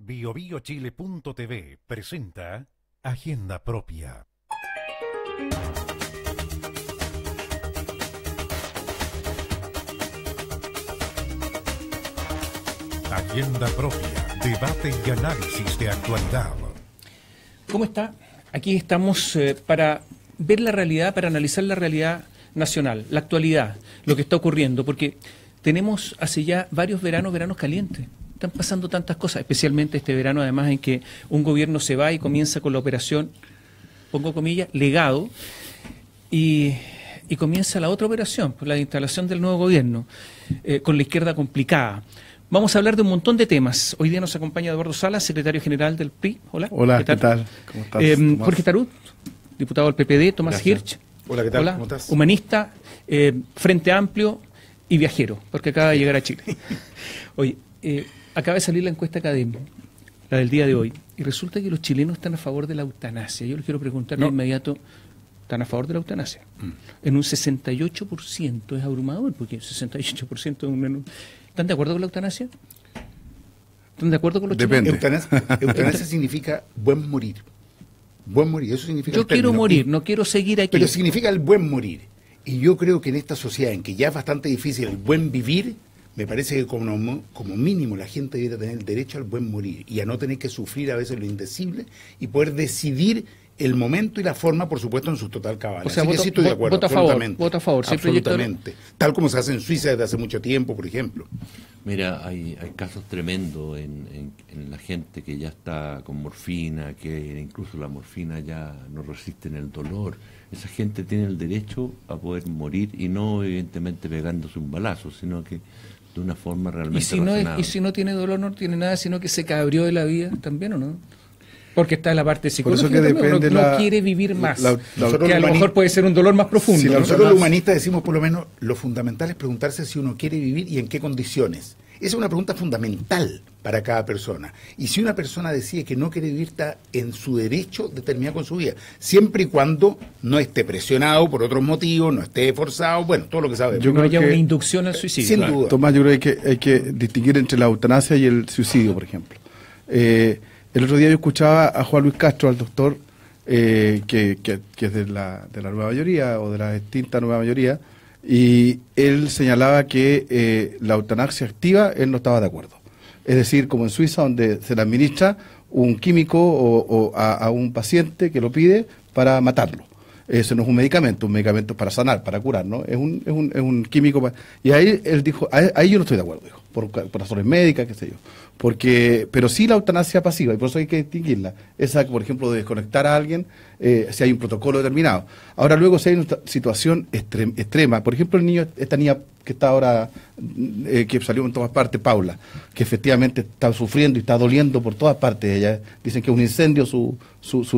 BioBioChile.tv presenta Agenda Propia. Agenda Propia, debate y análisis de actualidad. ¿Cómo está? Aquí estamos para ver la realidad, para analizar la realidad nacional, la actualidad, lo que está ocurriendo, porque tenemos hace ya varios veranos calientes. Están pasando tantas cosas, especialmente este verano, además, en que un gobierno se va y comienza con la operación, pongo comillas, legado, y comienza la otra operación, pues la instalación del nuevo gobierno, con la izquierda complicada. Vamos a hablar de un montón de temas. Hoy día nos acompaña Eduardo Salas, secretario general del PRI. Hola. Hola, ¿qué tal? ¿Cómo estás? Jorge Tarut, diputado del PPD, Tomás Hirsch. Hola, ¿qué tal? Hola. ¿Cómo estás? Humanista, Frente Amplio y viajero, porque acaba de llegar a Chile. Oye, acaba de salir la encuesta Academia, la del día de hoy, y resulta que los chilenos están a favor de la eutanasia. Yo les quiero preguntar de inmediato, ¿están a favor de la eutanasia? En un 68%, es abrumador, porque 68% es un... ¿Están de acuerdo con la eutanasia? ¿Están de acuerdo con los chilenos? Eutanasia significa buen morir. Buen morir, eso significa... Yo quiero morir, no quiero seguir aquí. Pero significa el buen morir. Y yo creo que en esta sociedad en que ya es bastante difícil el buen vivir, me parece que como mínimo la gente debería tener el derecho al buen morir y a no tener que sufrir a veces lo indecible y poder decidir el momento y la forma, por supuesto, en su total cabal. O sea, así que sí estoy de acuerdo, vota a favor. Absolutamente. Tal como se hace en Suiza desde hace mucho tiempo, por ejemplo. Mira, hay casos tremendos en la gente que ya está con morfina, que incluso la morfina ya no resiste el dolor. Esa gente tiene el derecho a poder morir y no evidentemente pegándose un balazo, sino que de una forma realmente razonable. Y si no tiene dolor, no tiene nada, sino que se cabrió de la vida también, ¿o no? Porque está la parte psicológica, por eso que también, depende no quiere vivir más, que a lo humanista, mejor puede ser un dolor más profundo. Si ¿no? nosotros los humanistas decimos, por lo menos, lo fundamental es preguntarse si uno quiere vivir y en qué condiciones. Esa es una pregunta fundamental para cada persona. Y si una persona decide que no quiere vivir, está en su derecho de terminar con su vida, siempre y cuando no esté presionado por otros motivos, no esté forzado, bueno, todo lo que sabemos. Yo creo que haya una inducción al suicidio. Sin duda. Tomás, yo creo que hay que distinguir entre la eutanasia y el suicidio, por ejemplo. El otro día yo escuchaba a Juan Luis Castro, al doctor, que es de la nueva mayoría o de la extinta nueva mayoría, y él señalaba que la eutanasia activa él no estaba de acuerdo. Es decir, como en Suiza, donde se le administra un químico o a un paciente que lo pide para matarlo. Eso no es un medicamento es para sanar, para curar, ¿no? Es un químico. Y ahí él dijo, ahí yo no estoy de acuerdo, dijo, por razones médicas, qué sé yo. Pero sí la eutanasia pasiva, y por eso hay que distinguirla. Esa, por ejemplo, de desconectar a alguien, si hay un protocolo determinado. Ahora luego, si hay una situación extrema, por ejemplo, esta niña que está ahora, que salió en todas partes, Paula, que efectivamente está sufriendo y está doliendo por todas partes. Ella dicen que es un incendio su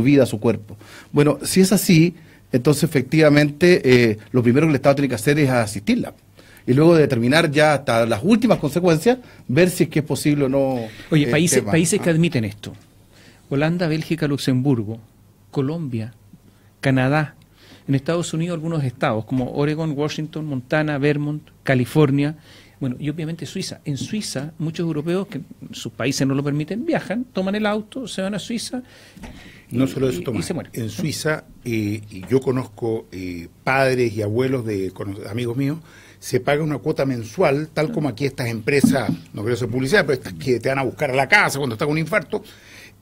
vida, su cuerpo. Bueno, si es así, entonces efectivamente lo primero que el Estado tiene que hacer es asistirla. Y luego de determinar ya hasta las últimas consecuencias, ver si es que es posible o no. Oye, países que admiten esto: Holanda, Bélgica, Luxemburgo, Colombia, Canadá. En Estados Unidos algunos estados como Oregon, Washington, Montana, Vermont, California. Bueno, y obviamente Suiza. En Suiza, muchos europeos que sus países no lo permiten, viajan, toman el auto, se van a Suiza. No solo eso, Tomás. En Suiza, yo conozco padres y abuelos de amigos míos, se paga una cuota mensual, tal como aquí estas empresas, no quiero hacer publicidad, pero estas que te van a buscar a la casa cuando estás con un infarto,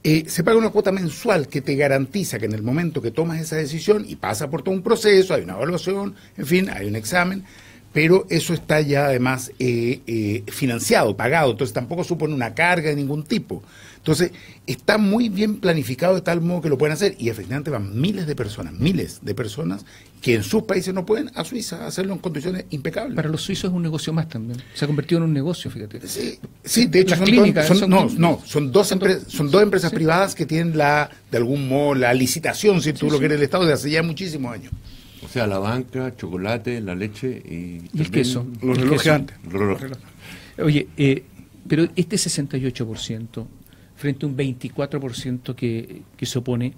se paga una cuota mensual que te garantiza que en el momento que tomas esa decisión y pasa por todo un proceso, hay una evaluación, en fin, hay un examen, pero eso está ya además financiado, pagado, entonces tampoco supone una carga de ningún tipo. Entonces, está muy bien planificado de tal modo que lo pueden hacer y efectivamente van miles de personas que en sus países no pueden a Suiza hacerlo en condiciones impecables. Para los suizos es un negocio más también. Se ha convertido en un negocio, fíjate. Sí, de hecho son dos empresas privadas que tienen de algún modo la licitación, si tú lo quieres, el Estado de hace ya muchísimos años. O sea, la banca, chocolate, la leche y el queso. Los relojes antes. Oye, pero este 68% frente a un 24% que se opone,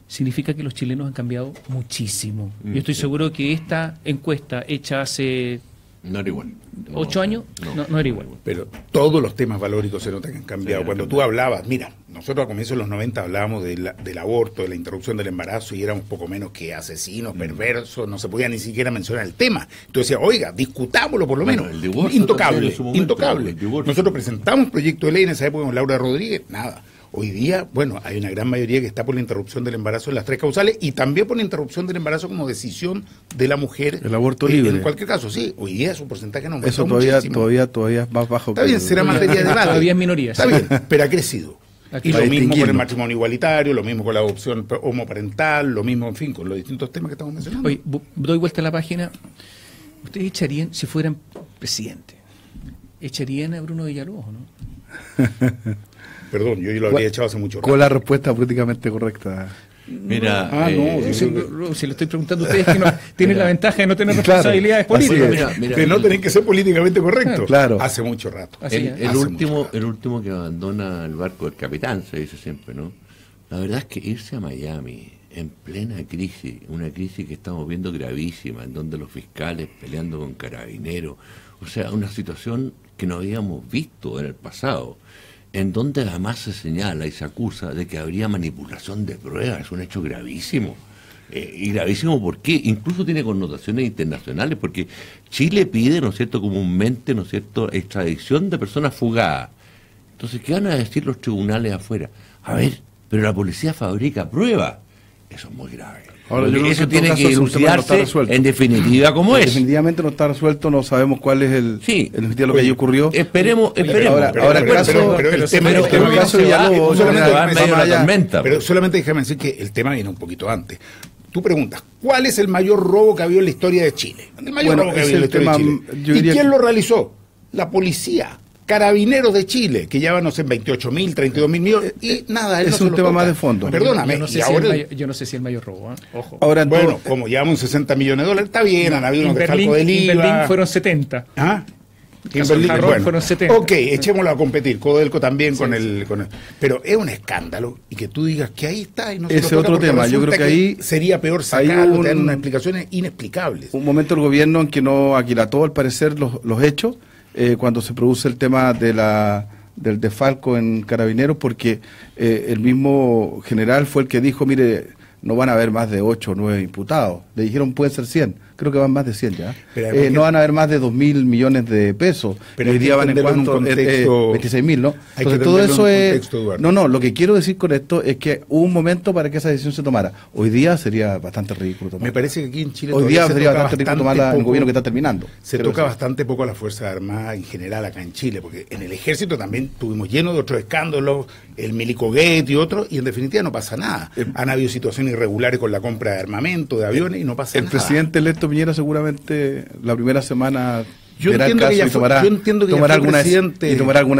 significa que los chilenos han cambiado muchísimo. Yo estoy seguro que esta encuesta hecha hace No era igual. 8 años, no era igual. Pero todos los temas valóricos se nota que han cambiado. Sí, cuando tú hablabas, mira, nosotros a comienzos de los 90 hablábamos del aborto, de la interrupción del embarazo, y éramos poco menos que asesinos, perversos, no se podía ni siquiera mencionar el tema. Entonces decía, oiga, discutámoslo por lo menos. El divorcio intocable, momento, intocable. Nosotros presentamos proyecto de ley en esa época con Laura Rodríguez, nada. Hoy día, bueno, hay una gran mayoría que está por la interrupción del embarazo en las 3 causales y también por la interrupción del embarazo como decisión de la mujer. El aborto libre. En cualquier caso, sí. Hoy día su porcentaje no aumentó. Eso todavía es más bajo. Está bien, será materia de debate. Todavía es minoría. Está bien, pero ha crecido. Y lo mismo con el matrimonio igualitario, lo mismo con la adopción homoparental, lo mismo, en fin, con los distintos temas que estamos mencionando. Oye, doy vuelta a la página. Ustedes echarían, si fueran presidente, echarían a Bruno Villalobos, ¿no? Perdón, yo lo habría echado hace mucho rato. ¿Cuál es la respuesta políticamente correcta? Mira, si le estoy preguntando a ustedes que no tienen la ventaja de no tener responsabilidades políticas. De no tener que ser políticamente correcto. Claro. Hace mucho rato. El último que abandona el barco del capitán, se dice siempre, ¿no? La verdad es que irse a Miami en plena crisis, una crisis que estamos viendo gravísima, en donde los fiscales peleando con carabineros, o sea, una situación que no habíamos visto en el pasado, en donde además se señala y se acusa de que habría manipulación de pruebas. Es un hecho gravísimo. Y gravísimo porque incluso tiene connotaciones internacionales, porque Chile pide, ¿no es cierto?, comúnmente, ¿no es cierto?, extradición de personas fugadas. Entonces, ¿qué van a decir los tribunales afuera? A ver, pero la policía fabrica pruebas. Eso es muy grave. Ahora, eso tiene que dilucidarse en definitiva como es. Definitivamente no está resuelto, no sabemos cuál es el lo que ahí ocurrió. Esperemos. Ahora el caso pero solamente déjame decir que el tema viene un poquito antes. Tú preguntas, ¿cuál es el mayor robo que ha habido en la historia de Chile? El mayor robo que ha habido en la historia de Chile. ¿Y quién lo realizó? La policía. Carabineros de Chile, que llevan, no sé, 28.000, 32.000 millones, y nada, él es un tema más de fondo. Perdóname. Yo no sé si el mayor robo, ojo. Ahora, bueno, como llevamos 60 millones de dólares, está bien, han habido unos desfalcos del IVA. En Berlín fueron 70. ¿Ah? En Berlín fueron 70. Ok, echémoslo a competir, Codelco también con el... Pero es un escándalo, y que tú digas que ahí está y no se ese otro tema, yo creo que ahí sería peor sacarlo, tener unas explicaciones inexplicables. Un momento el gobierno en que no aquilató, al parecer, los hechos, cuando se produce el tema del desfalco en Carabineros, porque el mismo general fue el que dijo, mire, no van a haber más de 8 o 9 imputados. Le dijeron, pueden ser 100. Creo que van más de 100 ya. No van a haber más de 2.000 millones de pesos. Pero hoy día van en cuanto 26.000, ¿no? Entonces todo eso es... No, lo que quiero decir con esto es que hubo un momento para que esa decisión se tomara. Hoy día sería bastante ridículo tomarla. Me parece que aquí en Chile hoy día sería bastante ridículo tomarla en un gobierno que está terminando. Se toca bastante poco a las Fuerzas Armadas en general acá en Chile, porque en el Ejército también tuvimos lleno de otros escándalos, el Milico Gate y otros, y en definitiva no pasa nada. Han habido situaciones irregulares con la compra de armamento, de aviones, y no pasa nada. El presidente electo Piñera seguramente la primera semana tomará alguna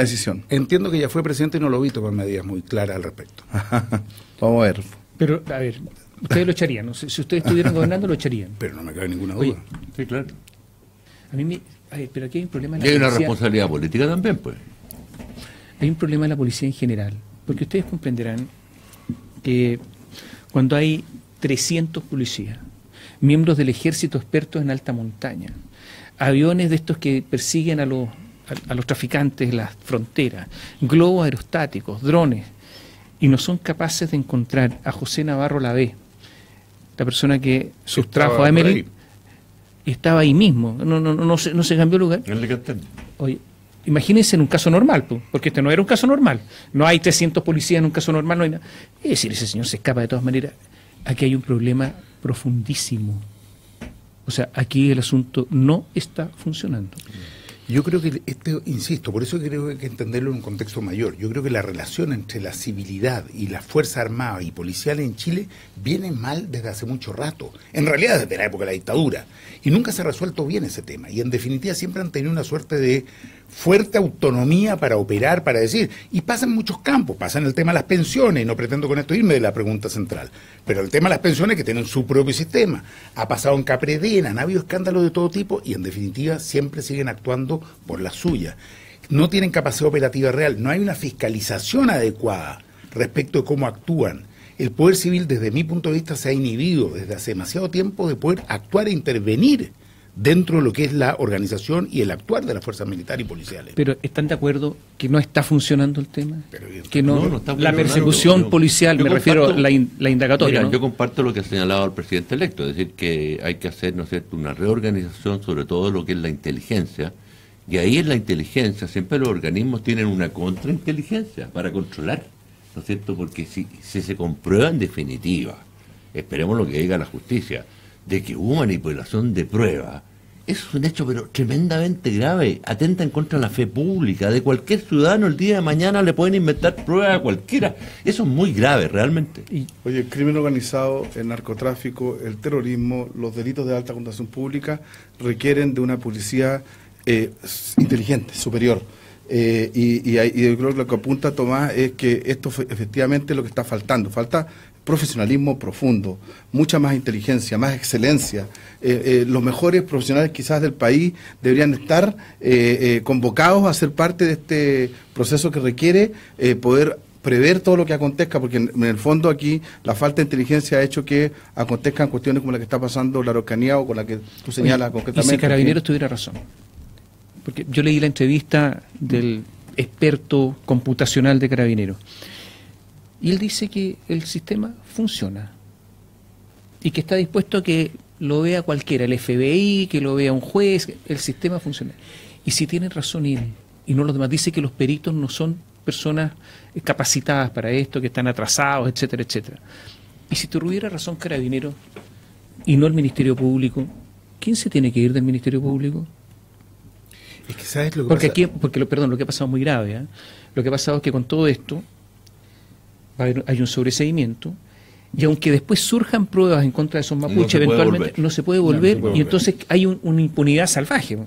decisión. Entiendo que ya fue presidente y no lo vi tomar medidas muy claras al respecto. Vamos a ver. Pero, a ver, ustedes lo echarían, ¿no? Si ustedes estuvieran gobernando, lo echarían. Pero no me cabe ninguna duda. Sí, claro. Pero aquí hay un problema en la policía. Y hay una responsabilidad política también, pues. Hay un problema en la policía en general, porque ustedes comprenderán que cuando hay 300 policías, miembros del ejército expertos en alta montaña, aviones de estos que persiguen a los traficantes en las fronteras, globos aerostáticos, drones, y no son capaces de encontrar a José Navarro Lavé, la persona que sustrajo a Emery, estaba ahí mismo, no se cambió lugar. Oye, imagínense en un caso normal, porque este no era un caso normal, no hay 300 policías en un caso normal, no hay nada. Es decir, ese señor se escapa de todas maneras. Aquí hay un problema profundísimo. O sea, aquí el asunto no está funcionando. Yo creo que insisto, por eso creo que hay que entenderlo en un contexto mayor. Yo creo que la relación entre la civilidad y las Fuerzas Armadas y policiales en Chile viene mal desde hace mucho rato. En realidad desde la época de la dictadura. Y nunca se ha resuelto bien ese tema. Y en definitiva siempre han tenido una suerte de fuerte autonomía para operar, para decir. Y pasa en muchos campos. Pasa en el tema de las pensiones. Y no pretendo con esto irme de la pregunta central. Pero el tema de las pensiones que tienen su propio sistema. Ha pasado en Capredena. Han habido escándalos de todo tipo. Y en definitiva siempre siguen actuando por la suya. No tienen capacidad operativa real. No hay una fiscalización adecuada respecto de cómo actúan. El poder civil, desde mi punto de vista, se ha inhibido desde hace demasiado tiempo de poder actuar e intervenir dentro de lo que es la organización y el actuar de las fuerzas militares y policiales. Pero ¿están de acuerdo que no está funcionando el tema? Que no está la persecución policial, me refiero a la indagatoria. Mira, ¿no? Yo comparto lo que ha señalado el presidente electo, es decir, que hay que hacer, ¿no es cierto?, una reorganización sobre todo lo que es la inteligencia, y ahí en la inteligencia siempre los organismos tienen una contrainteligencia para controlar, ¿no es cierto?, porque si se comprueba en definitiva, esperemos lo que diga la justicia, de que hubo manipulación de pruebas, eso es un hecho pero tremendamente grave, atenta en contra de la fe pública, de cualquier ciudadano el día de mañana le pueden inventar pruebas a cualquiera, eso es muy grave realmente. Oye, el crimen organizado, el narcotráfico, el terrorismo, los delitos de alta connotación pública requieren de una policía inteligente, superior. Y yo creo que lo que apunta Tomás es que esto efectivamente es lo que está faltando, falta profesionalismo profundo, mucha más inteligencia, más excelencia. Los mejores profesionales quizás del país deberían estar convocados a ser parte de este proceso que requiere poder prever todo lo que acontezca, porque en el fondo aquí la falta de inteligencia ha hecho que acontezcan cuestiones como la que está pasando en la Araucanía o con la que tú señalas concretamente. Y si Carabineros tuviera razón, porque yo leí la entrevista del experto computacional de Carabineros, y él dice que el sistema funciona y que está dispuesto a que lo vea cualquiera, el FBI, que lo vea un juez, el sistema funciona. Y si tiene razón él y no los demás, dice que los peritos no son personas capacitadas para esto, que están atrasados, etcétera, etcétera. Y si tuviera razón Carabineros y no el Ministerio Público, ¿quién se tiene que ir del Ministerio Público? Es que sabes lo que porque pasa. Lo que ha pasado es muy grave, ¿eh? Lo que ha pasado es que con todo esto hay un sobreseimiento, y aunque después surjan pruebas en contra de esos mapuches, eventualmente no se puede volver, y entonces hay una impunidad salvaje.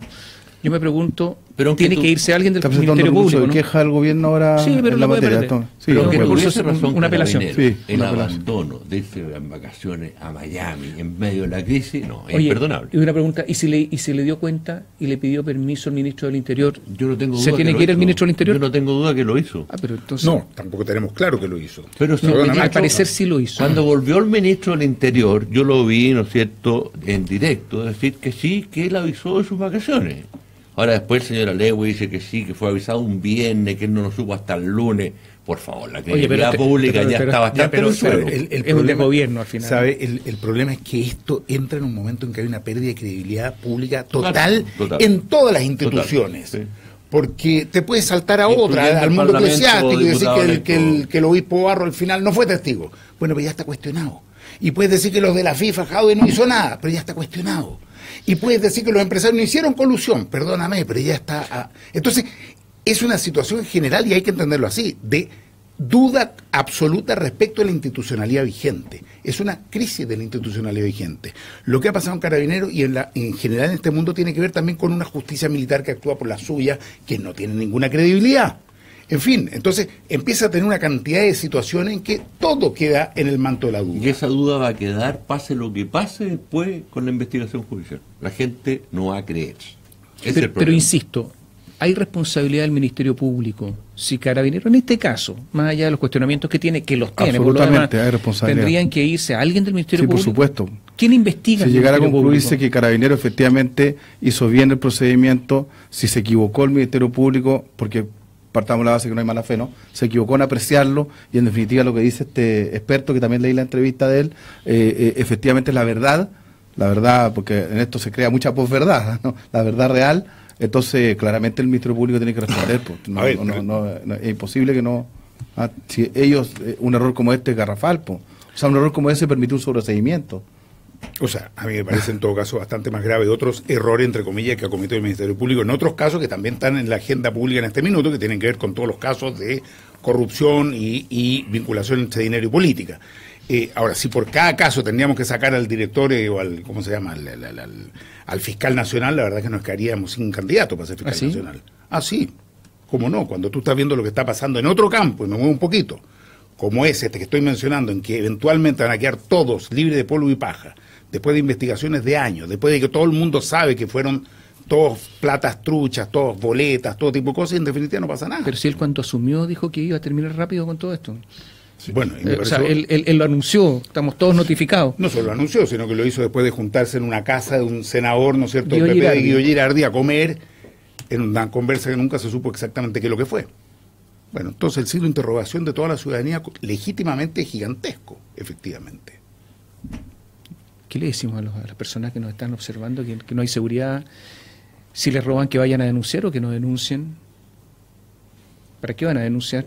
Yo me pregunto, ¿tiene que irse alguien del Ministerio Público? ¿No? Queja al gobierno ahora pero en la materia. Pero que tuviese razón una apelación. El abandono de irse en vacaciones a Miami en medio de la crisis, es imperdonable. Y una pregunta, ¿y si le dio cuenta y le pidió permiso al ministro del Interior? Yo no tengo duda. ¿Se tiene que ir el ministro del Interior? Yo no tengo duda que lo hizo. Pero entonces... No, tampoco tenemos claro que lo hizo. Pero al parecer sí lo hizo. Cuando volvió el ministro del Interior, yo lo vi, ¿no es cierto?, en directo, decir que sí, que él avisó de sus vacaciones. Ahora después el señor Alewi dice que sí, que fue avisado un viernes, que él no lo supo hasta el lunes. Por favor, la credibilidad pública ya está bastante en el suelo. Es un desgobierno al final. ¿Sabe? El problema es que esto entra en un momento en que hay una pérdida de credibilidad pública total. En todas las instituciones. Total, sí. Porque te puedes saltar a otra, al mundo eclesiástico, y decir que el obispo Barro al final no fue testigo. Bueno, pero ya está cuestionado. Y puedes decir que los de la FIFA, Jaude, no hizo nada, pero ya está cuestionado. Y puedes decir que los empresarios no hicieron colusión, perdóname, pero ya está... Entonces, es una situación general, y hay que entenderlo así, de duda absoluta respecto a la institucionalidad vigente. Es una crisis de la institucionalidad vigente. Lo que ha pasado en Carabineros y en general en este mundo tiene que ver también con una justicia militar que actúa por la suya, que no tiene ninguna credibilidad. En fin, entonces empieza a tener una cantidad de situaciones en que todo queda en el manto de la duda. Y esa duda va a quedar, pase lo que pase después con la investigación judicial. La gente no va a creer. Pero insisto, hay responsabilidad del Ministerio Público. Si Carabineros, en este caso, más allá de los cuestionamientos que tiene, que los tiene, por lo demás, hay responsabilidad. Tendrían que irse a alguien del Ministerio Público. Sí, por supuesto. ¿Quién investiga? Si llegara a concluirse que Carabineros efectivamente hizo bien el procedimiento, si se equivocó el Ministerio Público, porque partamos la base que no hay mala fe, ¿no? Se equivocó en apreciarlo, y en definitiva lo que dice este experto, que también leí la entrevista de él, efectivamente es la verdad, porque en esto se crea mucha posverdad, ¿no? La verdad real. Entonces claramente el Ministerio Público tiene que responder, pues. Es imposible que no... si ellos, un error como este es garrafal, pues. O sea, un error como ese permite un sobreseguimiento. O sea, a mí me parece en todo caso bastante más grave otros errores, entre comillas, que ha cometido el Ministerio Público en otros casos que también están en la agenda pública en este minuto, que tienen que ver con todos los casos de corrupción y vinculación entre dinero y política. Ahora, si por cada caso tendríamos que sacar al director o al, ¿cómo se llama?, al fiscal nacional, la verdad es que nos quedaríamos sin candidato para ser fiscal nacional. Sí, ¿cómo no? Cuando tú estás viendo lo que está pasando en otro campo, y me muevo un poquito, como es este que estoy mencionando, en que eventualmente van a quedar todos libres de polvo y paja, después de investigaciones de años, después de que todo el mundo sabe que fueron todos platas truchas, todos boletas, todo tipo de cosas, y en definitiva no pasa nada. Pero si él cuando asumió dijo que iba a terminar rápido con todo esto. Sí. Bueno, o sea, él lo anunció, estamos todos notificados. No solo lo anunció, sino que lo hizo después de juntarse en una casa de un senador, ¿no es cierto?, del PP, de Guido Girardi, a comer, en una conversa que nunca se supo exactamente qué es lo que fue. Bueno, entonces el signo de interrogación de toda la ciudadanía legítimamente es gigantesco, efectivamente. ¿Qué le decimos a las personas que nos están observando, que no hay seguridad? Si les roban, que vayan a denunciar o que no denuncien. ¿Para qué van a denunciar?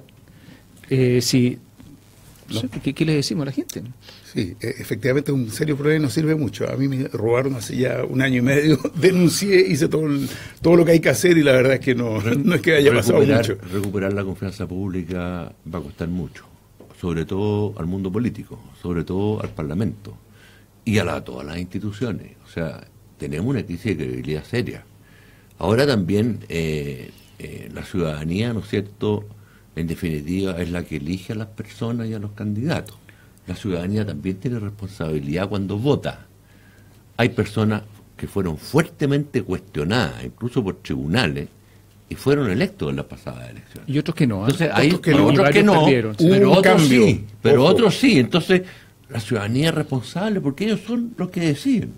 ¿Qué le decimos a la gente? Sí, efectivamente es un serio problema y no sirve mucho. A mí me robaron hace ya 1 año y medio, denuncié, hice todo lo que hay que hacer y la verdad es que no es que haya pasado mucho. Recuperar la confianza pública va a costar mucho, sobre todo al mundo político, sobre todo al Parlamento y a todas las instituciones. O sea, tenemos una crisis de credibilidad seria. Ahora también la ciudadanía, ¿no es cierto?, en definitiva es la que elige a las personas y a los candidatos. La ciudadanía también tiene responsabilidad cuando vota. Hay personas que fueron fuertemente cuestionadas, incluso por tribunales, y fueron electos en las pasadas elecciones. Y otros que no. Entonces, otros que no, pero otros sí. Pero otros sí. Entonces, la ciudadanía es responsable porque ellos son los que deciden.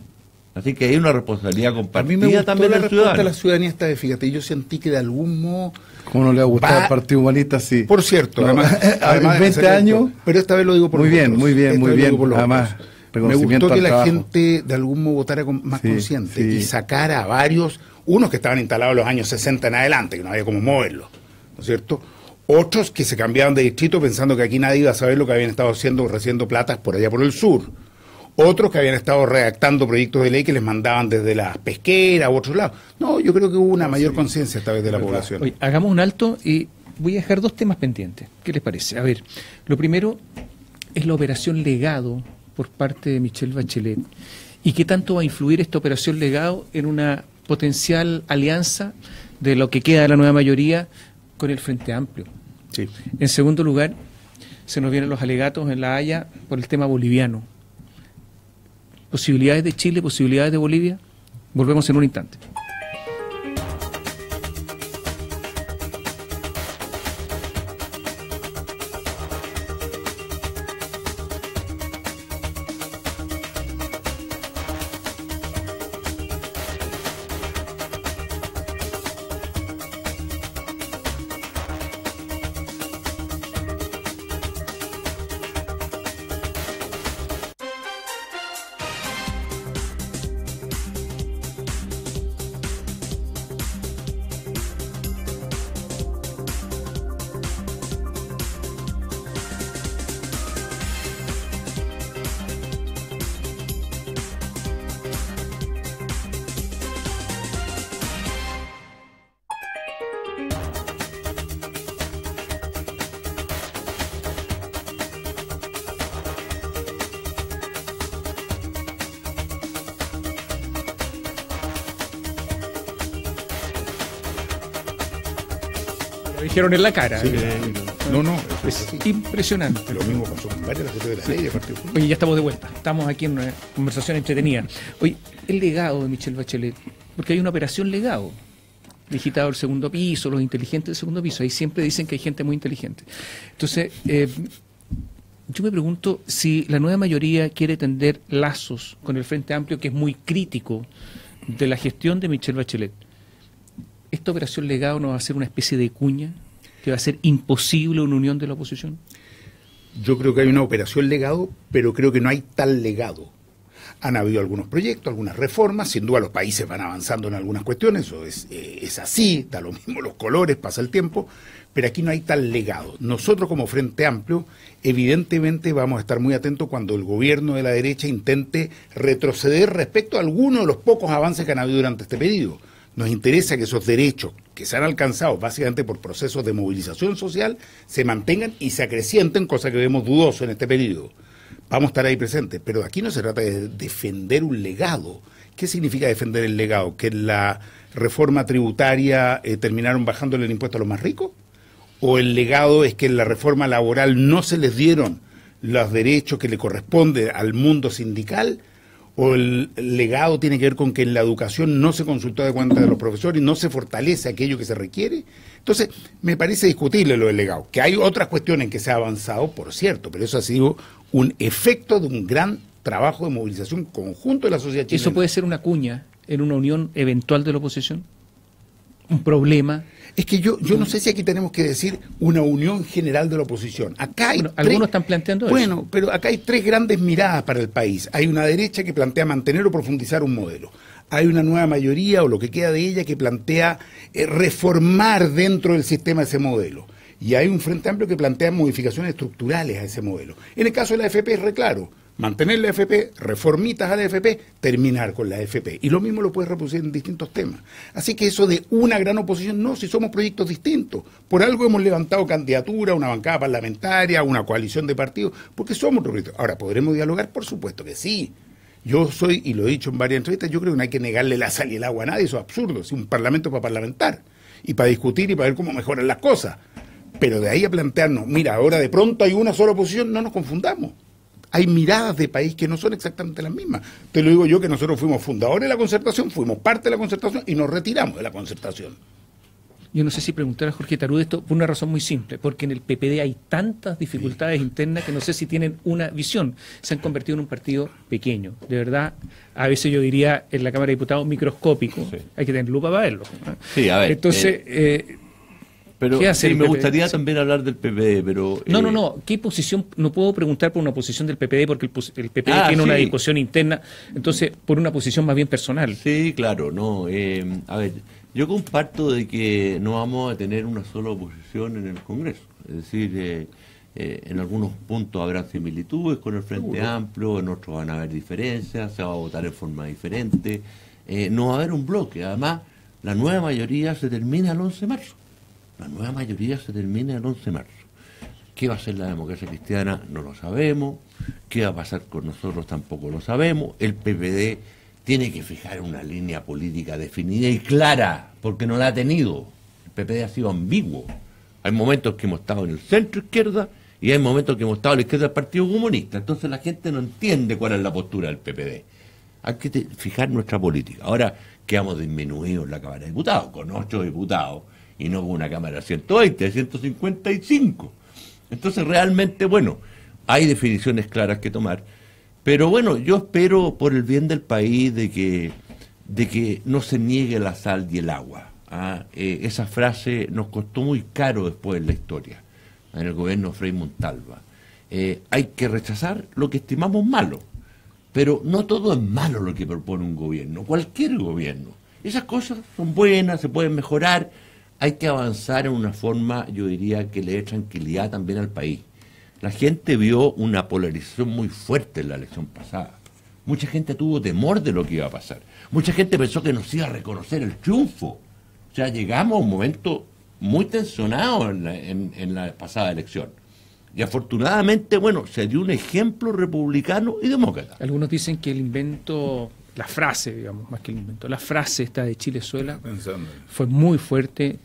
Así que hay una responsabilidad compartida. A mí me gustó también la respuesta de la ciudadanía esta vez, fíjate, yo sentí que de algún modo... ¿Cómo no le ha gustado al Partido Humanista? Sí. Por cierto, no, además 20 años... Pero esta vez lo digo por muy bien, muy bien. Además, me gustó que la gente de algún modo votara más consciente y sacara a varios, unos que estaban instalados en los años 60 en adelante, que no había cómo moverlos, ¿no es cierto? Otros que se cambiaban de distrito pensando que aquí nadie iba a saber lo que habían estado haciendo, recibiendo platas por allá por el sur. Otros que habían estado redactando proyectos de ley que les mandaban desde las pesqueras u otros lados. No, yo creo que hubo una mayor conciencia esta vez de la población. Oye, hagamos un alto y voy a dejar 2 temas pendientes. ¿Qué les parece? A ver, lo primero es la operación Legado por parte de Michelle Bachelet. ¿Y qué tanto va a influir esta operación Legado en una potencial alianza de lo que queda de la nueva mayoría con el Frente Amplio? Sí. En segundo lugar, se nos vienen los alegatos en La Haya por el tema boliviano. ¿Posibilidades de Chile, posibilidades de Bolivia? Volvemos en un instante. Dijeron en la cara. Sí, no, es impresionante. Lo mismo pasó con varias de la ley de Partido Político. Oye, ya estamos de vuelta. Estamos aquí en una conversación entretenida. Oye, el legado de Michelle Bachelet, porque hay una operación Legado, digitado el segundo piso, los inteligentes del segundo piso. Ahí siempre dicen que hay gente muy inteligente. Entonces, yo me pregunto si la nueva mayoría quiere tender lazos con el Frente Amplio, que es muy crítico de la gestión de Michelle Bachelet. ¿Esta operación Legado no va a ser una especie de cuña que va a ser imposible una unión de la oposición? Yo creo que hay una operación Legado, pero creo que no hay tal legado. Han habido algunos proyectos, algunas reformas, sin duda los países van avanzando en algunas cuestiones, eso es así, da lo mismo los colores, pasa el tiempo, pero aquí no hay tal legado. Nosotros como Frente Amplio, evidentemente vamos a estar muy atentos cuando el gobierno de la derecha intente retroceder respecto a algunos de los pocos avances que han habido durante este periodo. Nos interesa que esos derechos que se han alcanzado básicamente por procesos de movilización social se mantengan y se acrecienten, cosa que vemos dudoso en este periodo. Vamos a estar ahí presentes, pero aquí no se trata de defender un legado. ¿Qué significa defender el legado? ¿Que en la reforma tributaria terminaron bajándole el impuesto a los más ricos? ¿O el legado es que en la reforma laboral no se les dieron los derechos que le corresponden al mundo sindical? o el legado tiene que ver con que en la educación no se consultó adecuadamente de los profesores y no se fortalece aquello que se requiere. Entonces, me parece discutible lo del legado. Que hay otras cuestiones en que se ha avanzado, por cierto, pero eso ha sido un efecto de un gran trabajo de movilización conjunto de la sociedad chilena. ¿Eso puede ser una cuña en una unión eventual de la oposición? ¿Un problema? Es que yo no sé si aquí tenemos que decir una unión general de la oposición. Acá hay algunos están planteando eso. Bueno, pero acá hay tres grandes miradas para el país. Hay una derecha que plantea mantener o profundizar un modelo. Hay una nueva mayoría, o lo que queda de ella, que plantea reformar dentro del sistema ese modelo. Y hay un Frente Amplio que plantea modificaciones estructurales a ese modelo. En el caso de la AFP es re claro. Mantener la AFP, reformitas a la AFP, terminar con la AFP. Y lo mismo lo puedes reproducir en distintos temas. Así que eso de una gran oposición, no, si somos proyectos distintos. Por algo hemos levantado candidatura, una bancada parlamentaria, una coalición de partidos, porque somos otro proyecto. Ahora, ¿podremos dialogar? Por supuesto que sí. Yo soy, y lo he dicho en varias entrevistas, yo creo que no hay que negarle la sal y el agua a nadie, eso es absurdo. Es un parlamento para parlamentar, y para discutir y para ver cómo mejoran las cosas. Pero de ahí a plantearnos, mira, ahora de pronto hay una sola oposición, no nos confundamos. Hay miradas de país que no son exactamente las mismas. Te lo digo yo, que nosotros fuimos fundadores de la concertación, fuimos parte de la concertación y nos retiramos de la concertación. Yo no sé si preguntar a Jorge Tarúd esto por una razón muy simple, porque en el PPD hay tantas dificultades internas que no sé si tienen una visión. Se han convertido en un partido pequeño, de verdad, a veces yo diría en la Cámara de Diputados microscópico, sí. Hay que tener lupa para verlo. Sí, a ver. Entonces, pero sí, me gustaría también hablar del PPD, pero... No, ¿qué posición? No puedo preguntar por una posición del PPD porque el PPD tiene una discusión interna, entonces por una posición más bien personal. Sí, claro, no. A ver, yo comparto de que no vamos a tener una sola oposición en el Congreso. Es decir, en algunos puntos habrá similitudes con el Frente Amplio, en otros van a haber diferencias, se va a votar en forma diferente. No va a haber un bloque. Además, la nueva mayoría se termina el 11 de marzo. La nueva mayoría se termina el 11 de marzo. ¿Qué va a hacer la democracia cristiana? No lo sabemos. ¿Qué va a pasar con nosotros? Tampoco lo sabemos. El PPD tiene que fijar una línea política definida y clara, porque no la ha tenido. El PPD ha sido ambiguo. Hay momentos que hemos estado en el centro izquierda y hay momentos que hemos estado a la izquierda del Partido Comunista. Entonces la gente no entiende cuál es la postura del PPD. Hay que fijar nuestra política. Ahora quedamos disminuidos en la Cámara de Diputados, con 8 diputados, y no con una Cámara de 120, de 155. Entonces realmente, bueno, hay definiciones claras que tomar, pero bueno, yo espero por el bien del país de que no se niegue la sal y el agua. Esa frase nos costó muy caro después en la historia, en el gobierno de Frei Montalva. Hay que rechazar lo que estimamos malo, pero no todo es malo lo que propone un gobierno, cualquier gobierno. Esas cosas son buenas, se pueden mejorar. Hay que avanzar en una forma, yo diría, que le dé tranquilidad también al país. La gente vio una polarización muy fuerte en la elección pasada. Mucha gente tuvo temor de lo que iba a pasar. Mucha gente pensó que nos iba a reconocer el triunfo. O sea, llegamos a un momento muy tensionado en la pasada elección. Y afortunadamente, bueno, se dio un ejemplo republicano y demócrata. Algunos dicen que el invento... La frase, digamos, más que el invento, la frase esta de Chilezuela fue muy fuerte.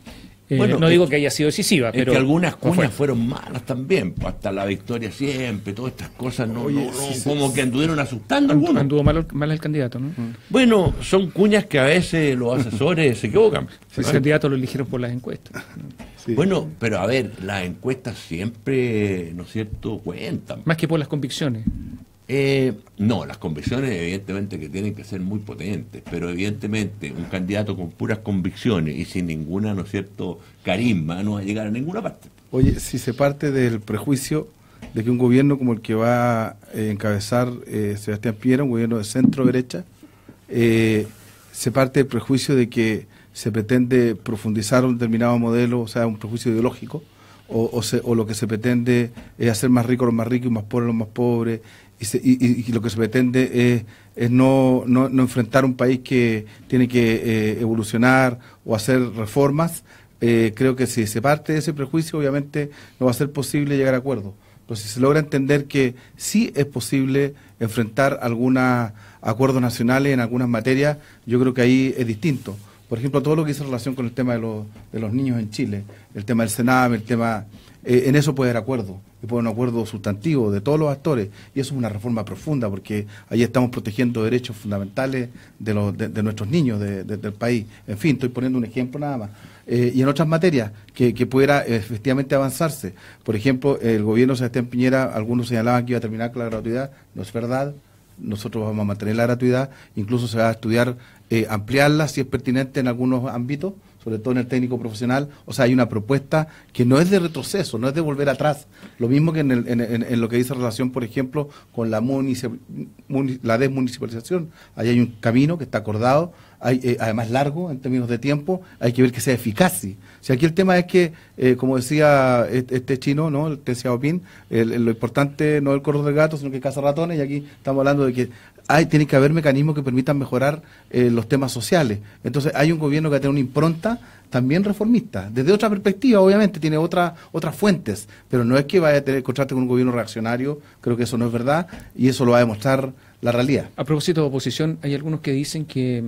Bueno, no digo que haya sido decisiva, pero... que algunas cuñas fueron malas también, hasta la victoria siempre, todas estas cosas, como que anduvieron asustando a algunos. Anduvo mal el candidato, ¿no? Bueno, son cuñas que a veces los asesores se equivocan. El candidato lo eligieron por las encuestas. Sí. Bueno, pero a ver, las encuestas siempre, ¿no es cierto?, cuentan. Más que por las convicciones. No, las convicciones evidentemente que tienen que ser muy potentes, pero evidentemente un candidato con puras convicciones y sin ninguna, ¿no es cierto?, carisma, no va a llegar a ninguna parte. Oye, si se parte del prejuicio de que un gobierno como el que va a encabezar Sebastián Piñera, un gobierno de centro-derecha, se parte del prejuicio de que se pretende profundizar un determinado modelo, o sea, un prejuicio ideológico, o lo que se pretende es hacer más ricos los más ricos y más pobres los más pobres, y lo que se pretende es no enfrentar un país que tiene que evolucionar o hacer reformas. Creo que si se parte de ese prejuicio, obviamente no va a ser posible llegar a acuerdos. Pero si se logra entender que sí es posible enfrentar algunos acuerdos nacionales en algunas materias, yo creo que ahí es distinto. por ejemplo, todo lo que hizo relación con el tema de los niños en Chile, el tema del Sename, el tema, en eso puede haber acuerdo, y puede haber un acuerdo sustantivo de todos los actores, y eso es una reforma profunda, porque ahí estamos protegiendo derechos fundamentales de nuestros niños del país. En fin, estoy poniendo un ejemplo nada más. Y en otras materias que pudiera efectivamente avanzarse. Por ejemplo, el gobierno de Sebastián Piñera, algunos señalaban que iba a terminar con la gratuidad, no es verdad. Nosotros vamos a mantener la gratuidad, incluso se va a estudiar ampliarla si es pertinente en algunos ámbitos, sobre todo en el técnico profesional. O sea, hay una propuesta que no es de retroceso, no es de volver atrás. Lo mismo que en lo que dice relación, por ejemplo, con la desmunicipalización. Ahí hay un camino que está acordado, además largo en términos de tiempo, hay que ver que sea eficaz. Si aquí el tema es que, como decía este chino, ¿no?, el Deng Xiaoping, lo importante no es el corro del gato, sino que caza ratones, y aquí estamos hablando de que tiene que haber mecanismos que permitan mejorar los temas sociales. Entonces hay un gobierno que tiene una impronta también reformista, desde otra perspectiva, obviamente, tiene otras fuentes, pero no es que vaya a encontrarte con un gobierno reaccionario, creo que eso no es verdad, y eso lo va a demostrar la realidad. A propósito de oposición, hay algunos que dicen que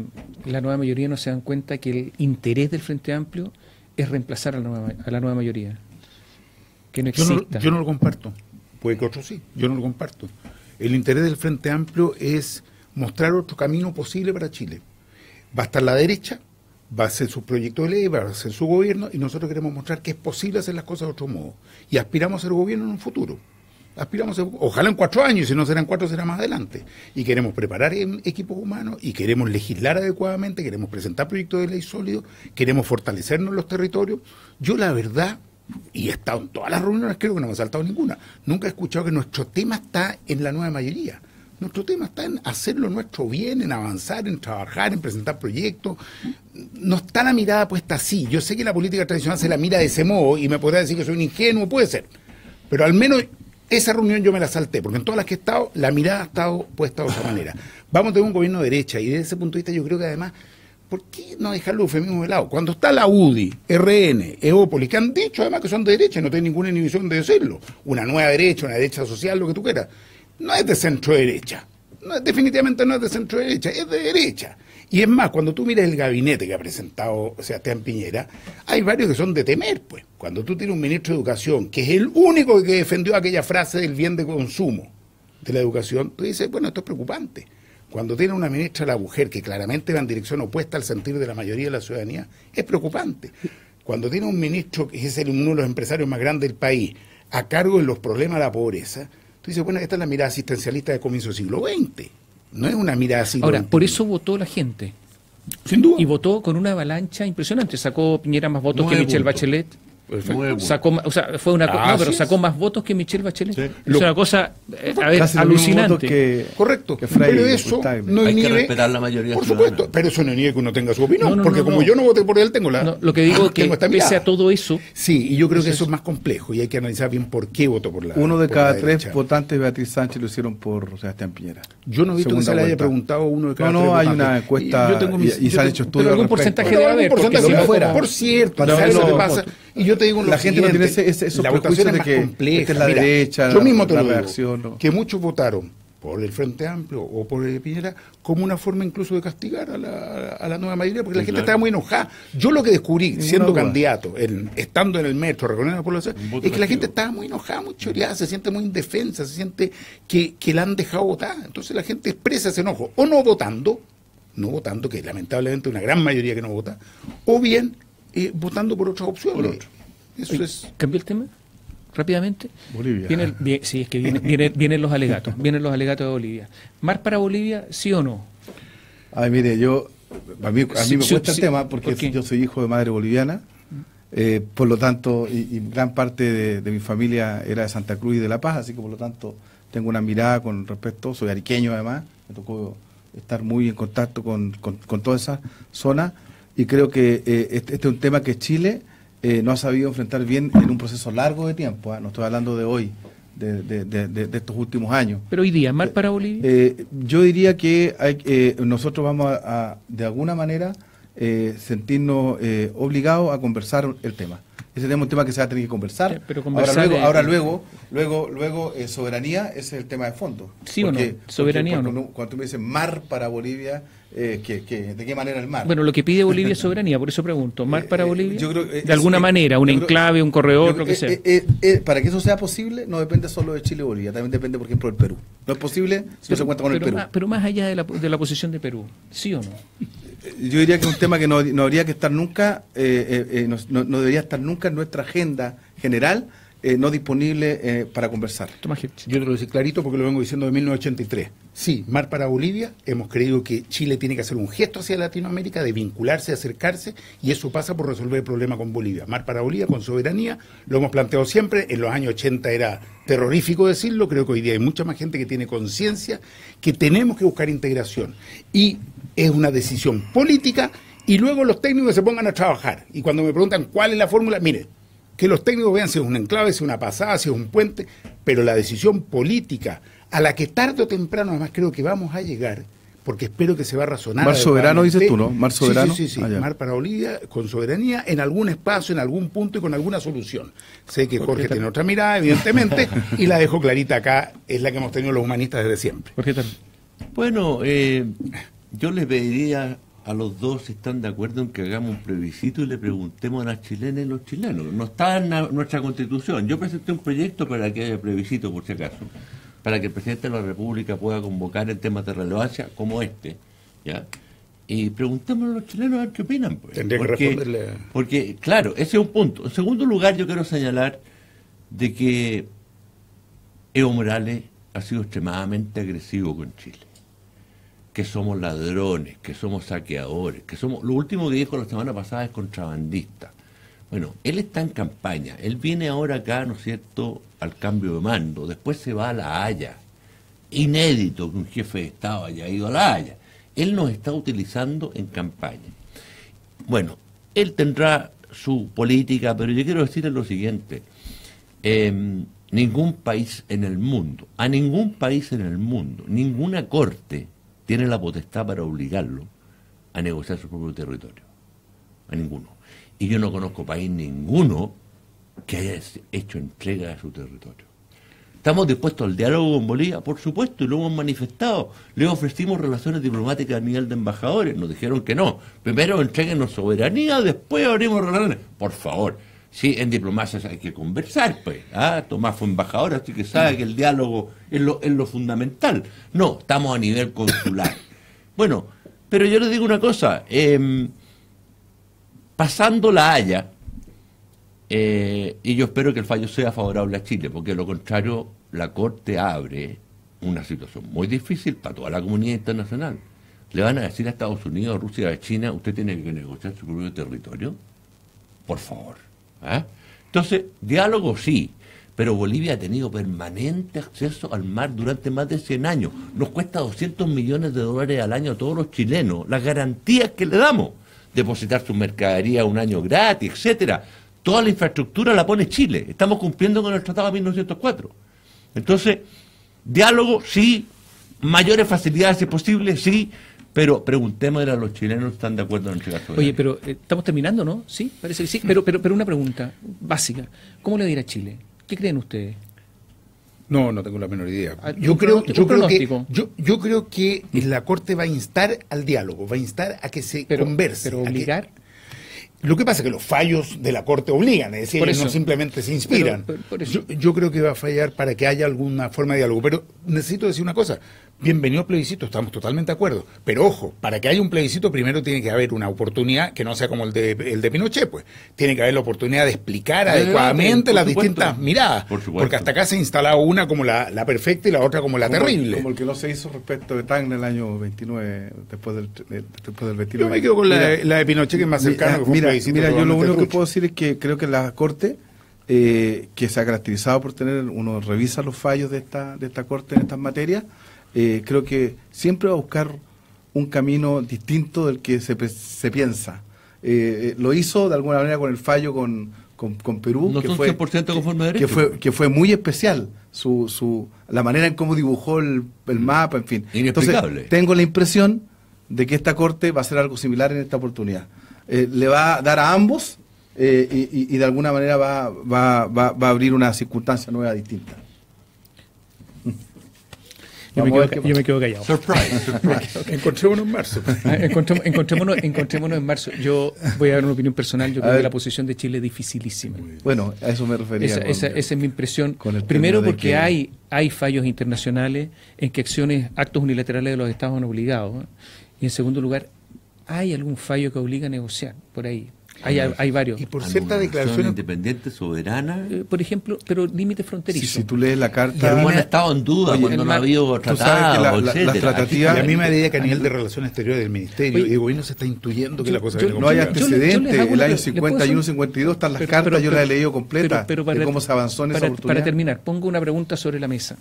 la nueva mayoría no se dan cuenta que el interés del Frente Amplio es reemplazar a la nueva mayoría, que no exista. Yo no lo comparto, puede que otros sí, yo no lo comparto. El interés del Frente Amplio es mostrar otro camino posible para Chile. Va a estar la derecha, va a hacer su proyecto de ley, va a hacer su gobierno, y nosotros queremos mostrar que es posible hacer las cosas de otro modo. Y aspiramos a ser gobierno en un futuro. Ojalá en 4 años, y si no serán 4 será más adelante. Y queremos preparar equipos humanos, y queremos legislar adecuadamente, queremos presentar proyectos de ley sólidos, queremos fortalecernos en los territorios. Yo la verdad, y he estado en todas las reuniones, creo que no me ha saltado ninguna, nunca he escuchado que nuestro tema está en la nueva mayoría. Nuestro tema está en hacer lo nuestro bien, en avanzar, en trabajar, en presentar proyectos. No está la mirada puesta así. Yo sé que la política tradicional se la mira de ese modo, y me podrá decir que soy un ingenuo, puede ser, pero al menos esa reunión yo me la salté, porque en todas las que he estado, la mirada ha estado puesta de otra manera. Vamos a tener un gobierno de derecha, y desde ese punto de vista yo creo que además, ¿por qué no dejar los eufemismos de lado? Cuando está la UDI, RN, Eópolis, que han dicho además que son de derecha, y no tienen ninguna inhibición de decirlo, una nueva derecha, una derecha social, lo que tú quieras, no es de centro derecha, definitivamente no es de centro derecha, es de derecha. Y es más, cuando tú miras el gabinete que ha presentado Sebastián Piñera, hay varios que son de temer, pues. Cuando tú tienes un ministro de Educación, que es el único que defendió aquella frase del bien de consumo de la educación, tú dices, bueno, esto es preocupante. Cuando tiene una ministra de la mujer que claramente va en dirección opuesta al sentir de la mayoría de la ciudadanía, es preocupante. Cuando tiene un ministro que es uno de los empresarios más grandes del país, a cargo de los problemas de la pobreza, tú dices, bueno, esta es la mirada asistencialista de comienzo del siglo XX. No es una mirada siglo Ahora, XXI. por eso votó la gente. Sin duda. Y votó con una avalancha impresionante. Sacó Piñera más votos que Michelle Bachelet. Sacó, o sea, fue una no, pero sacó más votos que Michelle Bachelet. Sí. Es una cosa alucinante. Correcto. Que Frey, pero eso no hay inhibe, que respetar la mayoría. Por supuesto, pero eso no inhibe que uno tenga su opinión, porque como yo no voté por él, tengo la. No, lo que digo es que pese a todo eso. Sí, y yo creo que eso es más complejo, y hay que analizar bien por qué votó por la. Uno de cada 3 votantes de Beatriz Sánchez lo hicieron por Sebastián Piñera. Yo no he visto que se le haya preguntado a uno de cada 3 votantes. No, hay una encuesta y se han hecho estudios. Pero algún porcentaje debe haber. Por cierto, eso te pasa. Y yo te digo la gente no tiene esos prejuicios de que esta es la derecha, yo mismo te la lo reacción. Digo, que muchos votaron por el Frente Amplio o por Piñera como una forma incluso de castigar a la nueva mayoría, porque la gente estaba muy enojada. Yo lo que descubrí, siendo candidato, estando en el metro, recorriendo la población, es que la gente estaba muy enojada, muy choreada, se siente muy indefensa, se siente que la han dejado votar. Entonces la gente expresa ese enojo, o no votando, que lamentablemente una gran mayoría que no vota, o bien votando por otras opciones. Eso es. ¿Cambió el tema? Rápidamente. Bolivia. Sí, es que vienen los alegatos. Vienen los alegatos de Bolivia. ¿Mar para Bolivia, sí o no? Ay, mire, a mí me cuesta el tema porque yo soy hijo de madre boliviana, por lo tanto, y gran parte de mi familia era de Santa Cruz y de La Paz, así que por lo tanto tengo una mirada con respecto, soy ariqueño además, me tocó estar muy en contacto con toda esa zona, y creo que este es un tema que Chile no ha sabido enfrentar bien en un proceso largo de tiempo, no estoy hablando de hoy, de estos últimos años. Pero hoy día, ¿mal para Bolivia? Yo diría que nosotros vamos a de alguna manera sentirnos obligados a conversar el tema. ese tema es un tema que se va a tener que conversar. Sí, pero luego soberanía, ese es el tema de fondo. ¿Sí o no? ¿Soberanía o no? Cuando tú me dices mar para Bolivia, ¿de qué manera el mar? Bueno, lo que pide Bolivia es soberanía, por eso pregunto. ¿Mar para Bolivia? Yo creo, de alguna manera, un enclave, un corredor, lo que sea. Para que eso sea posible, no depende solo de Chile y Bolivia, también depende, por ejemplo, del Perú. No es posible si no se cuenta con el Perú. Pero más allá de la posición de Perú, ¿sí o no? Yo diría que es un tema que no habría que estar nunca, no debería estar nunca en nuestra agenda general, no disponible para conversar. Yo te lo decía clarito porque lo vengo diciendo de 1983. Sí, mar para Bolivia, hemos creído que Chile tiene que hacer un gesto hacia Latinoamérica de vincularse, acercarse, y eso pasa por resolver el problema con Bolivia. Mar para Bolivia, con soberanía, lo hemos planteado siempre, en los años 80 era terrorífico decirlo, creo que hoy día hay mucha más gente que tiene conciencia que tenemos que buscar integración, y es una decisión política, y luego los técnicos se pongan a trabajar, y cuando me preguntan cuál es la fórmula, mire, que los técnicos vean si es un enclave, si es una pasada, si es un puente, pero la decisión política, a la que tarde o temprano además creo que vamos a llegar, porque espero que se va a razonar. Mar soberano dices tú, ¿no? Mar soberano. Sí. Mar para Bolivia, con soberanía, en algún espacio, en algún punto y con alguna solución. Sé que Jorge tiene otra mirada, evidentemente, y la dejo clarita acá, es la que hemos tenido los humanistas desde siempre. Bueno, yo les pediría a los dos, si están de acuerdo en que hagamos un plebiscito y le preguntemos a las chilenas y los chilenos. No está en nuestra Constitución. Yo presenté un proyecto para que haya plebiscito, por si acaso, para que el presidente de la República pueda convocar en temas de relevancia como este, ¿ya? Y preguntémosle a los chilenos a ver qué opinan. Pues. Tendría que responderle. Porque, claro, ese es un punto. En segundo lugar, yo quiero señalar de que Evo Morales ha sido extremadamente agresivo con Chile. Que somos ladrones, que somos saqueadores, que somos... Lo último que dijo la semana pasada es contrabandista. Bueno, él está en campaña, él viene ahora acá, ¿no es cierto?, al cambio de mando, después se va a La Haya. Inédito que un jefe de Estado haya ido a La Haya. Él nos está utilizando en campaña. Bueno, él tendrá su política, pero yo quiero decirle lo siguiente. Ningún país en el mundo, a ningún país en el mundo, ninguna corte tiene la potestad para obligarlo a negociar su propio territorio. A ninguno. Y yo no conozco país ninguno que haya hecho entrega de su territorio. ¿Estamos dispuestos al diálogo con Bolivia? Por supuesto, y lo hemos manifestado. Le ofrecimos relaciones diplomáticas a nivel de embajadores. Nos dijeron que no. Primero entréguenos soberanía, después abrimos relaciones. Por favor. Sí, en diplomacia hay que conversar, pues. Tomás fue embajador, así que sabe que el diálogo es lo fundamental. No, estamos a nivel consular. Bueno, pero yo les digo una cosa. Pasando La Haya, y yo espero que el fallo sea favorable a Chile, porque de lo contrario, la Corte abre una situación muy difícil para toda la comunidad internacional. Le van a decir a Estados Unidos, a Rusia, a China, usted tiene que negociar su propio territorio. Por favor. Entonces, diálogo sí, pero Bolivia ha tenido permanente acceso al mar durante más de 100 años. Nos cuesta $200 millones al año a todos los chilenos, las garantías que le damos, depositar su mercadería un año gratis, etcétera. Toda la infraestructura la pone Chile. Estamos cumpliendo con el Tratado de 1904. Entonces, diálogo sí, mayores facilidades si es posible, sí. Pero preguntémosle a los chilenos, ¿están de acuerdo en entregar soberanía? Oye, pero estamos terminando, ¿no? Sí, parece que sí. Pero una pregunta básica. ¿Cómo le va a ir a Chile? ¿Qué creen ustedes? No tengo la menor idea. Yo creo que la Corte va a instar al diálogo, va a instar a que se converse. ¿Pero obligar? Lo que pasa es que los fallos de la Corte obligan, es decir, no simplemente se inspiran. Yo creo que va a fallar para que haya alguna forma de diálogo. Pero necesito decir una cosa. Bienvenido plebiscito, estamos totalmente de acuerdo. Pero ojo, para que haya un plebiscito primero tiene que haber una oportunidad que no sea como el de Pinochet, pues. Tiene que haber la oportunidad de explicar adecuadamente las distintas miradas. Porque hasta acá se ha instalado una como la perfecta y la otra como la terrible. Como el que no se hizo respecto de Tacna en el año 29, después del 29. Yo me quedo con la de Pinochet, que es más cercana. Mira, yo lo único que puedo decir es que creo que la Corte, que se ha caracterizado por tener, uno revisa los fallos de esta Corte en estas materias, creo que siempre va a buscar un camino distinto del que se piensa. Lo hizo de alguna manera con el fallo con Perú, no, que fue 100% conforme a derecho, que fue muy especial la manera en cómo dibujó el mapa, en fin. Inexplicable. Entonces, tengo la impresión de que esta Corte va a hacer algo similar en esta oportunidad. Le va a dar a ambos y de alguna manera va a abrir una circunstancia nueva, distinta. Yo me quedo callado. Surprise. Encontrémonos en marzo. Encontrémonos en marzo. Yo voy a dar una opinión personal. Yo creo que la posición de Chile es dificilísima. Bueno, a eso me refería. Esa es mi impresión. Primero porque hay fallos internacionales en que actos unilaterales de los Estados han obligado. Y en segundo lugar, hay algún fallo que obliga a negociar por ahí. Hay varios. Y por cierta declaración independiente, soberana. Por ejemplo, pero límite fronterizo. Si tú lees la carta... No han estado en duda cuando no ha habido tratado, las tratativas... A mí me diría que a nivel de relaciones exteriores del Ministerio y de Gobierno se está intuyendo que la cosa viene no hay antecedentes. El año 51, 52 están las cartas, yo las he leído completas, de cómo se avanzó en esa oportunidad. Para terminar, pongo una pregunta sobre la mesa.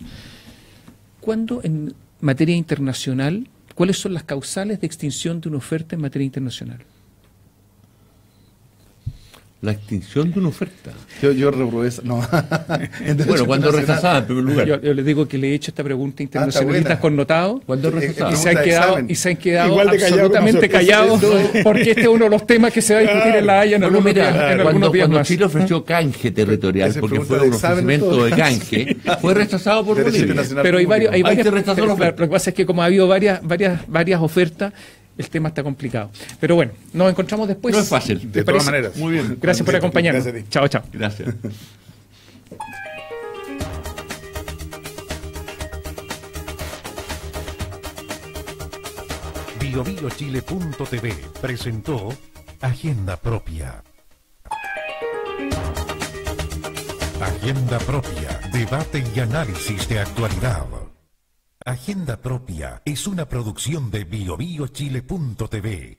¿Cuándo en materia internacional, cuáles son las causales de extinción de una oferta en materia internacional? La extinción de una oferta. Yo reprobé esa. No. Bueno, cuando rechazaba en primer lugar. Yo les digo que le he hecho esta pregunta a internacionalistas connotados. Cuando rechazaba. Y se han quedado absolutamente callados porque este es uno de los temas que se va a discutir en La Haya en algunos días cuando más. Chile ofreció canje territorial, porque fue un ofrecimiento de canje, fue rechazado por Bolivia. Pero hay varias. Lo que pasa es que como ha habido varias ofertas, el tema está complicado. Pero bueno, nos encontramos después. No es fácil. De todas maneras. Muy bien. Gracias por acompañarnos. Chao. Gracias. BioBioChile.tv presentó Agenda Propia. Agenda Propia, debate y análisis de actualidad. Agenda Propia es una producción de BioBioChile.tv.